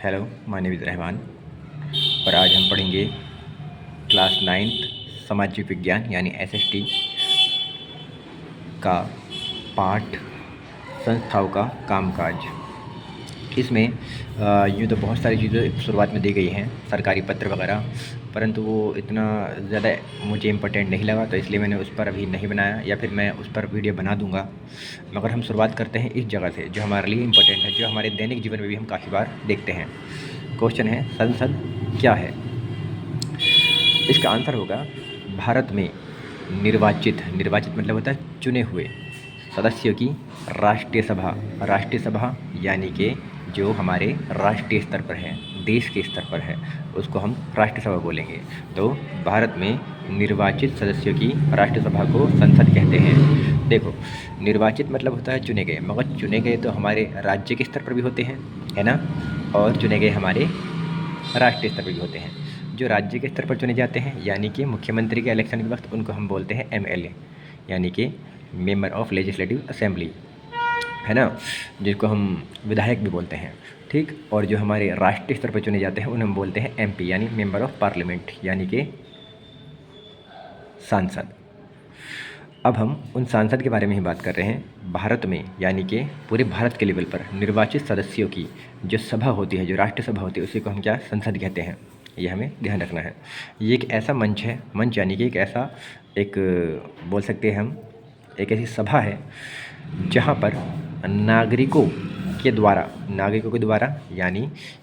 Hello, my name is Rahman और आज हम पढ़ेंगे क्लास 9th सामाजिक विज्ञान यानी एसएसटी का पाठ संस्थाओं का कामकाज। इसमें यूँ तो बहुत सारी चीज़ें शुरुआत में दी गई हैं, सरकारी पत्र वगैरह, परंतु वो इतना ज़्यादा मुझे इम्पोर्टेंट नहीं लगा, तो इसलिए मैंने उस पर अभी नहीं बनाया, या फिर मैं उस पर वीडियो बना दूंगा। मगर हम शुरुआत करते हैं इस जगह से जो हमारे लिए इम्पोर्टेंट है, जो हमारे दैनिक जीवन में भी हम काफ़ी बार देखते हैं। क्वेश्चन है, संसद क्या है? इसका आंसर होगा भारत में निर्वाचित मतलब होता है चुने हुए सदस्यों की राष्ट्रीय सभा यानी कि जो हमारे राष्ट्रीय स्तर पर है, देश के स्तर पर है, उसको हम राष्ट्रीय सभा बोलेंगे। तो भारत में निर्वाचित सदस्यों की राष्ट्रीय सभा को संसद कहते हैं। देखो, निर्वाचित मतलब होता है चुने गए, मगर चुने गए तो हमारे राज्य के स्तर पर भी होते हैं, है ना, और चुने गए हमारे राष्ट्रीय स्तर पर भी होते हैं। जो राज्य के स्तर पर चुने जाते हैं यानी कि मुख्यमंत्री के इलेक्शन के वक्त उनको हम बोलते हैं एमएलए यानी कि मेंबर ऑफ लेजिस्लेटिव असेंबली, है ना, जिसको हम विधायक भी बोलते हैं, ठीक। और जो हमारे राष्ट्रीय स्तर पर चुने जाते हैं उन्हें हम बोलते हैं एमपी यानी मेंबर ऑफ पार्लियामेंट यानी कि सांसद। अब हम उन सांसद के बारे में ही बात कर रहे हैं। भारत में यानी कि पूरे भारत के लेवल पर निर्वाचित सदस्यों की जो सभा होती है, जो राष्ट्रीय सभा होती है, उसी को हम क्या संसद कहते हैं। ये हमें ध्यान रखना है। ये एक ऐसा मंच है, मंच यानी कि एक ऐसा बोल सकते हैं हम, एक ऐसी सभा है जहाँ पर नागरिकों के द्वारा यानी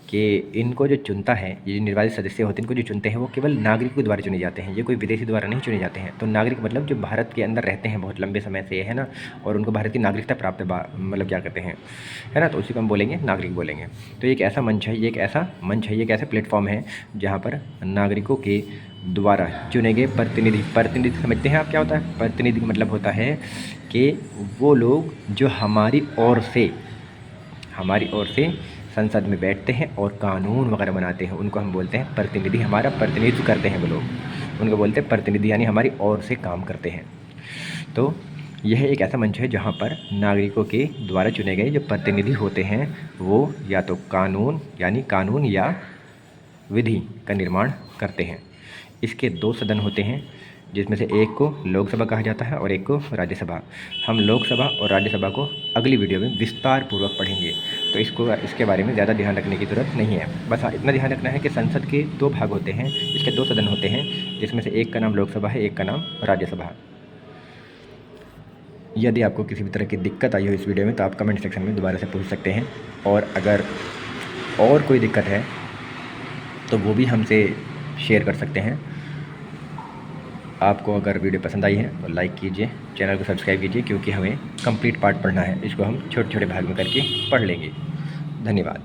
कि इनको जो चुनता है, ये जो निर्वाचित सदस्य होते हैं, इनको जो चुनते हैं वो केवल नागरिकों के द्वारा चुने जाते हैं, ये कोई विदेशी द्वारा नहीं चुने जाते हैं। तो नागरिक मतलब जो भारत के अंदर रहते हैं बहुत लंबे समय से, है ना, और उनको भारत की नागरिकता प्राप्त है, मतलब क्या कहते हैं, है ना, तो उसी को हम बोलेंगे नागरिक बोलेंगे। तो ये एक ऐसा मंच है, ये एक ऐसा प्लेटफॉर्म है जहाँ पर नागरिकों के द्वारा चुने गए प्रतिनिधि समझते हैं आप क्या होता है? प्रतिनिधि मतलब होता है कि वो लोग जो हमारी ओर से संसद में बैठते हैं और कानून वगैरह बनाते हैं, उनको हम बोलते हैं प्रतिनिधि। हमारा प्रतिनिधित्व करते हैं वो लोग, उनको बोलते हैं प्रतिनिधि, यानी हमारी ओर से काम करते हैं। तो यह एक ऐसा मंच है जहाँ पर नागरिकों के द्वारा चुने गए जो प्रतिनिधि होते हैं वो या तो कानून या विधि का निर्माण करते हैं। इसके 2 सदन होते हैं, जिसमें से एक को लोकसभा कहा जाता है और एक को राज्यसभा। हम लोकसभा और राज्यसभा को अगली वीडियो में विस्तार पूर्वक पढ़ेंगे, तो इसके बारे में ज़्यादा ध्यान रखने की ज़रूरत नहीं है। बस हाँ, इतना ध्यान रखना है कि संसद के 2 भाग होते हैं, इसके 2 सदन होते हैं, जिसमें से एक का नाम लोकसभा है, एक का नाम राज्यसभा। यदि आपको किसी भी तरह की दिक्कत आई हो इस वीडियो में तो आप कमेंट सेक्शन में दोबारा से पूछ सकते हैं, और अगर और कोई दिक्कत है तो वो भी हमसे शेयर कर सकते हैं। आपको अगर वीडियो पसंद आई है तो लाइक कीजिए, चैनल को सब्सक्राइब कीजिए, क्योंकि हमें कंप्लीट पार्ट पढ़ना है, इसको हम छोटे छोटे भाग में करके पढ़ लेंगे। धन्यवाद।